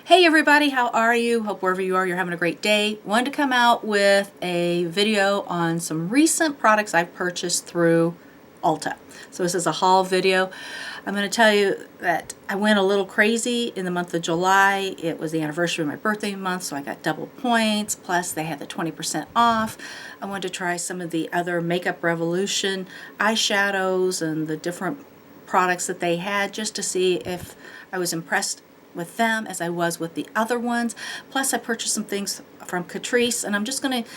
Hey everybody, how are you? Hope wherever you are, you're having a great day. Wanted to come out with a video on some recent products I've purchased through Ulta. So this is a haul video. I'm going to tell you that I went a little crazy in the month of July. It was the anniversary of my birthday month, so I got double points. Plus they had the 20% off. I wanted to try some of the other Makeup Revolution eyeshadows and the different products that they had just to see if I was impressed with them as I was with the other ones. Plus I purchased some things from Catrice, and I'm just going to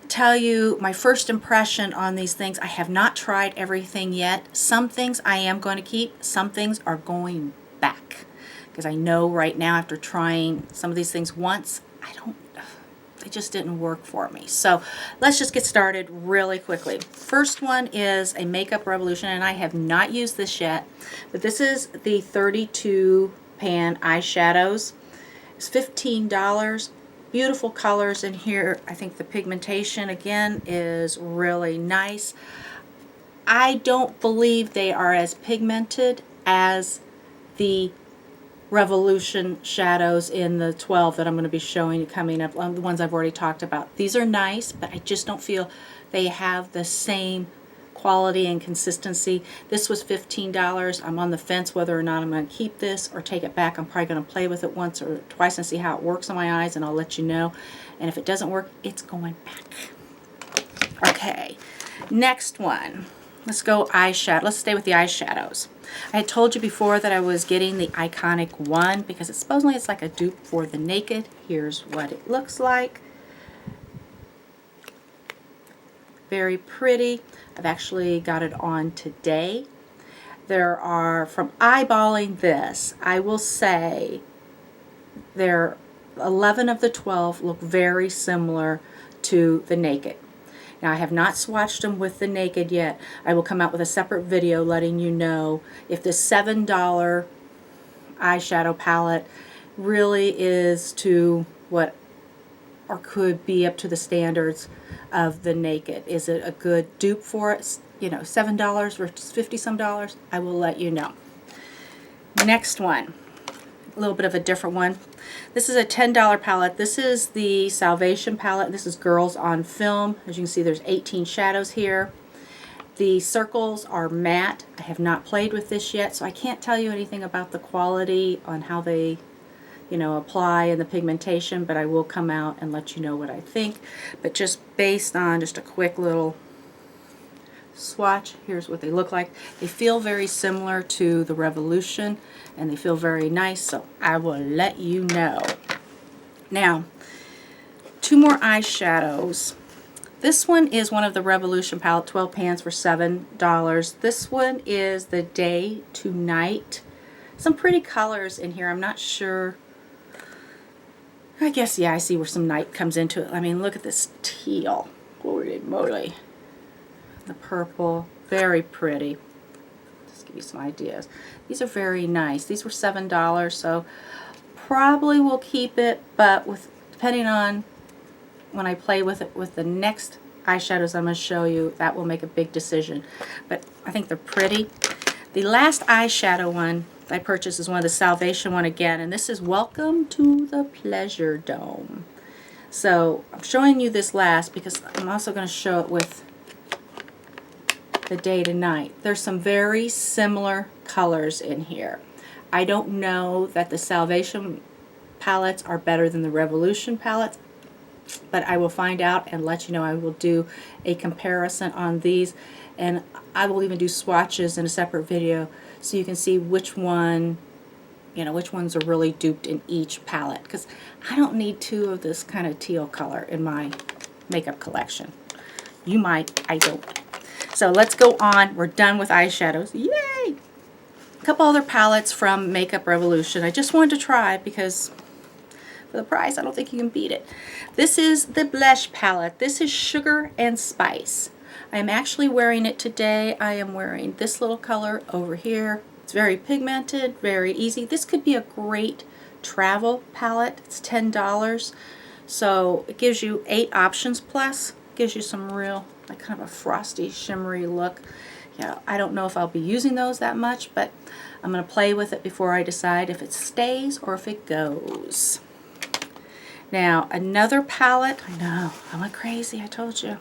tell you my first impression on these things. I have not tried everything yet. Some things I am going to keep, some things are going back, because I know right now after trying some of these things once, they just didn't work for me. So let's just get started really quickly. First one is a Makeup Revolution, and I have not used this yet, but this is the 32 pan eyeshadows. It's $15. Beautiful colors in here. I think the pigmentation again is really nice. I don't believe they are as pigmented as the Revolution shadows in the 12 that I'm going to be showing you coming up, the ones I've already talked about. These are nice, but I just don't feel they have the same quality and consistency. This was $15. I'm on the fence whether or not I'm going to keep this or take it back. I'm probably going to play with it once or twice and see how it works on my eyes, and I'll let you know. And if it doesn't work, it's going back. Okay, next one. Let's go eyeshadow. Let's stay with the eyeshadows. I had told you before that I was getting the Iconic one because supposedly it's like a dupe for the Naked. Here's what it looks like. Very pretty. I've actually got it on today. There are, from eyeballing this, I will say there 11 of the 12 look very similar to the Naked. Now I have not swatched them with the Naked yet. I will come out with a separate video letting you know if this $7 eyeshadow palette really is to what, or could be up to the standards of the Naked. Is it a good dupe for it? You know, $7 versus 50 some dollars. I will let you know. Next one, a little bit of a different one. This is a $10 palette. This is the Salvation palette. This is Girls on Film. As you can see, there's 18 shadows here. The circles are matte. I have not played with this yet, so I can't tell you anything about the quality on how they, you know, apply and the pigmentation, but I will come out and let you know what I think. But just based on just a quick little swatch, here's what they look like. They feel very similar to the Revolution, and they feel very nice, so I will let you know. Now, two more eyeshadows. This one is one of the Revolution palette, 12 pans for $7. This one is the Day to Night. Some pretty colors in here. I'm not sure. I guess, yeah, I see where some night comes into it. I mean, look at this teal. Holy moly. The purple, very pretty. Just give you some ideas. These are very nice. These were $7, so probably will keep it, but depending on when I play with it with the next eyeshadows I'm going to show you, that will make a big decision. But I think they're pretty. The last eyeshadow one I purchased is one of the Salvation one again, and this is Welcome to the Pleasure Dome. So I'm showing you this last because I'm also going to show it with the Day to Night. There's some very similar colors in here. I don't know that the Salvation palettes are better than the Revolution palettes, but I will find out and let you know. I will do a comparison on these, and I will even do swatches in a separate video so you can see which one, you know, which ones are really duped in each palette, because I don't need two of this kind of teal color in my makeup collection. You might, I don't. So let's go on. We're done with eyeshadows. Yay! A couple other palettes from Makeup Revolution. I just wanted to try because for the price, I don't think you can beat it. This is the Blush palette. This is Sugar and Spice. I am actually wearing it today. I am wearing this little color over here. It's very pigmented, very easy. This could be a great travel palette. It's $10. So it gives you 8 options plus. Gives you some real, like kind of a frosty, shimmery look. Yeah, I don't know if I'll be using those that much, but I'm going to play with it before I decide if it stays or if it goes. Now, another palette. I know, I went crazy, I told you.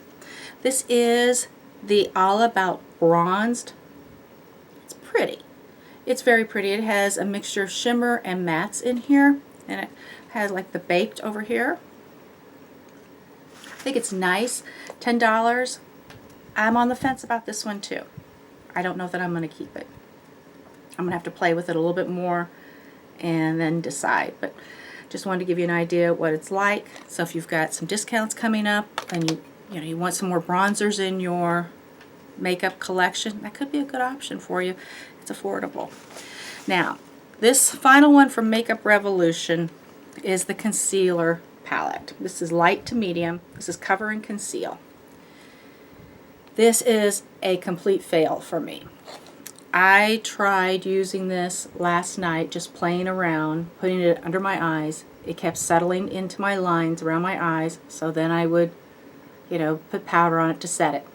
This is the All About Bronzed. It's pretty. It's very pretty. It has a mixture of shimmer and mattes in here, and it has like the baked over here. I think it's nice. $10. I'm on the fence about this one too. I don't know that I'm going to keep it. I'm going to have to play with it a little bit more and then decide. But just wanted to give you an idea what it's like. So if you've got some discounts coming up and you want some more bronzers in your makeup collection, that could be a good option for you. It's affordable. Now, this final one from Makeup Revolution is the concealer palette. This is light to medium. This is Cover and Conceal. This is a complete fail for me. I tried using this last night, just playing around, putting it under my eyes. It kept settling into my lines around my eyes, so then I would, put powder on it to set it.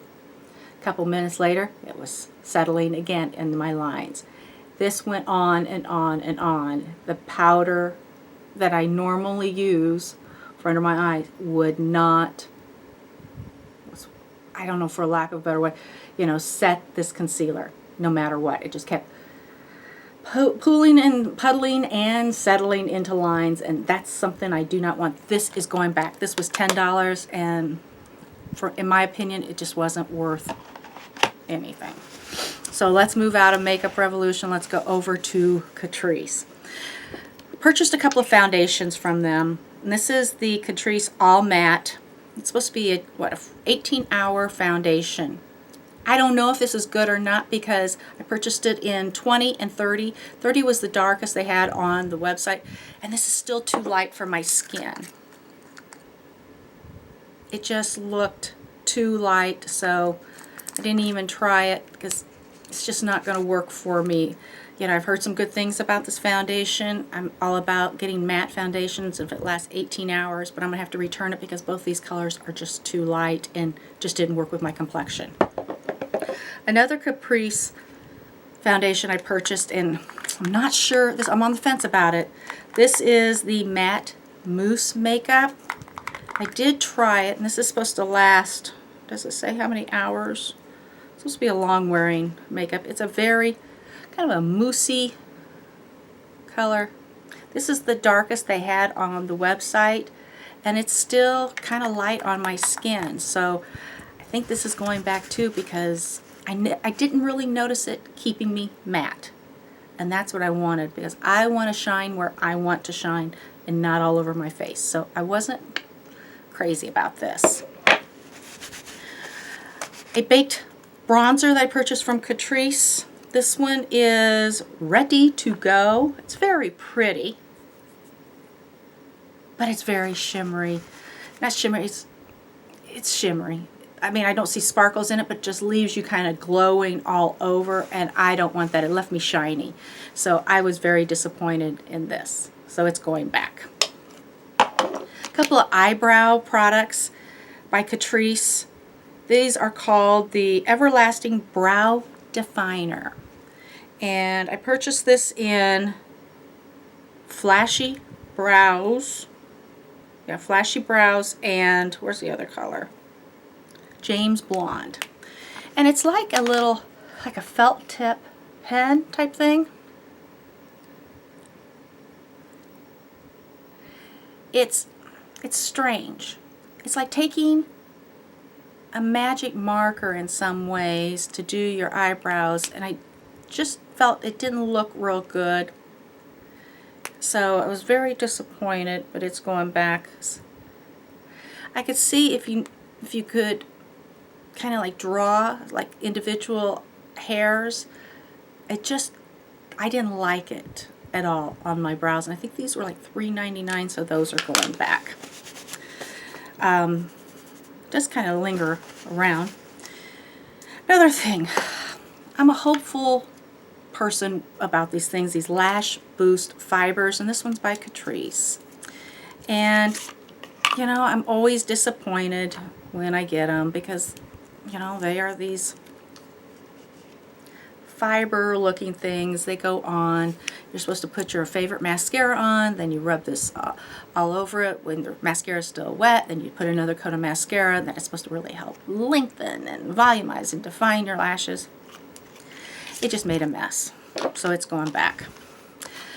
A couple minutes later, it was settling again in my lines. This went on and on and on. The powder that I normally use for under my eyes would not, I don't know, for lack of a better way, set this concealer no matter what. It just kept pooling and puddling and settling into lines, and that's something I do not want. This is going back. This was $10, and in my opinion, it just wasn't worth anything. So let's move out of Makeup Revolution. Let's go over to Catrice. Purchased a couple of foundations from them. And this is the Catrice All Matte. It's supposed to be a 18-hour foundation. I don't know if this is good or not because I purchased it in 20 and 30. 30 was the darkest they had on the website, and this is still too light for my skin. It just looked too light, so I didn't even try it because it's just not going to work for me. I've heard some good things about this foundation. I'm all about getting matte foundations if it lasts 18 hours, but I'm going to have to return it because both these colors are just too light and just didn't work with my complexion. Another Catrice foundation I purchased, and I'm not sure, I'm on the fence about it. This is the Matte Mousse makeup. I did try it, and this is supposed to last, does it say how many hours? It's supposed to be a long wearing makeup. It's a very kind of a moussey color. This is the darkest they had on the website, and it's still kind of light on my skin. So I think this is going back too because I didn't really notice it keeping me matte. And that's what I wanted because I want to shine where I want to shine and not all over my face. So I wasn't crazy about this. A baked bronzer that I purchased from Catrice. This one is ready to go. It's very pretty, but it's very shimmery. Not shimmery, it's shimmery. I mean, I don't see sparkles in it, but just leaves you kind of glowing all over, and I don't want that. It left me shiny. So I was very disappointed in this. So it's going back. A couple of eyebrow products by Catrice. These are called the Everlasting Brow Definer. And I purchased this in Flashy Brows. Yeah, Flashy Brows, and where's the other color? James Blonde. And it's like a little, like a felt tip pen type thing. It's strange. It's like taking a magic marker in some ways to do your eyebrows, and I just felt it didn't look real good. So I was very disappointed, but it's going back. I could see if you could kind of like draw like individual hairs. I didn't like it at all on my brows, and I think these were like $3.99, so those are going back. Just kind of linger around. Another thing, I'm a hopeful person about these things, these Lash Boost fibers, and this one's by Catrice. And I'm always disappointed when I get them because they are these fiber looking things. They go on. You're supposed to put your favorite mascara on, then you rub this all over it when the mascara is still wet, then you put another coat of mascara, and that's supposed to really help lengthen and volumize and define your lashes. It just made a mess, so it's going back.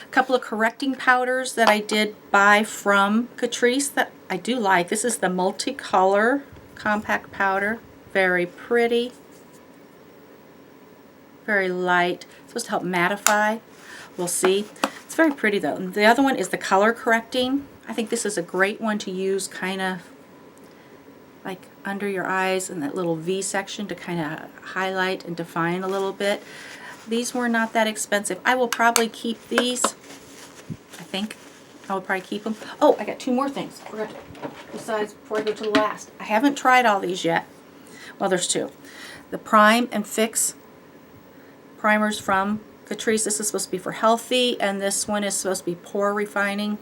A couple of correcting powders that I did buy from Catrice that I do like. This is the multicolor compact powder. Very pretty. Very light. It's supposed to help mattify. We'll see. It's very pretty though. And the other one is the color correcting. I think this is a great one to use kind of like under your eyes in that little V section to kind of highlight and define a little bit. These were not that expensive. I will probably keep these. I think I will probably keep them. Oh, I got two more things. Besides, before I go to the last. I haven't tried all these yet. Well, there's two. The Prime and Fix primers from Catrice. This is supposed to be for healthy, and this one is supposed to be pore refining.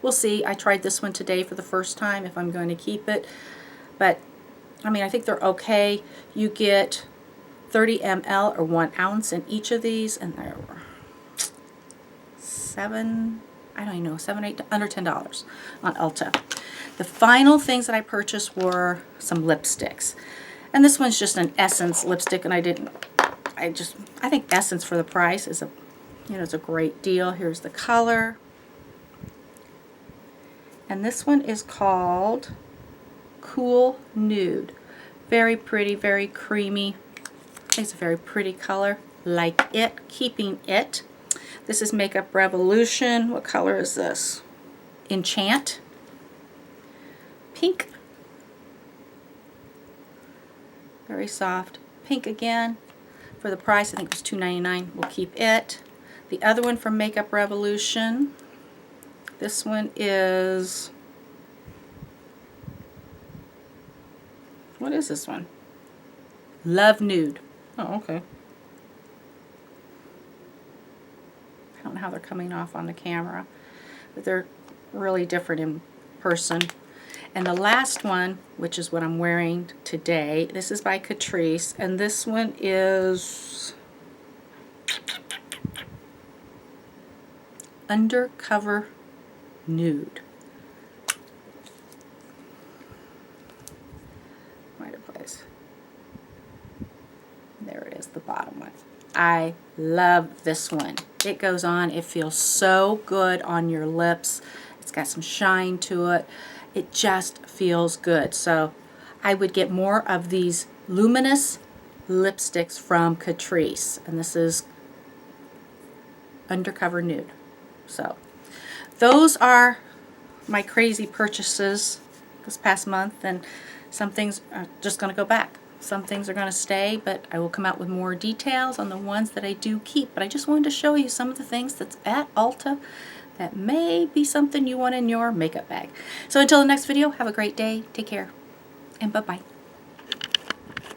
We'll see. I tried this one today for the first time if I'm going to keep it. But, I mean, I think they're okay. You get 30 ml or 1 ounce in each of these, and they're under $10 on Ulta. The final things that I purchased were some lipsticks. And this one's just an Essence lipstick, and I think Essence for the price is it's a great deal. Here's the color. And this one is called Cool Nude. Very pretty, very creamy. I think it's a very pretty color. Like it, keeping it. This is Makeup Revolution. What color is this? Enchant. Pink. Very soft. Pink again. For the price, I think it was $2.99. We'll keep it. The other one from Makeup Revolution. This one is... What is this one? Love Nude. Oh, okay. I don't know how they're coming off on the camera, but they're really different in person. And the last one, which is what I'm wearing today, this is by Catrice, and this one is Undercover Nude. Find a place. There it is, the bottom one. I love this one. It goes on. It feels so good on your lips. It's got some shine to it. It just feels good. So I would get more of these luminous lipsticks from Catrice. And this is Undercover Nude. So those are my crazy purchases this past month. And some things are just going to go back. Some things are going to stay, but I will come out with more details on the ones that I do keep. But I just wanted to show you some of the things that's at Ulta that may be something you want in your makeup bag. So until the next video, have a great day, take care, and bye-bye.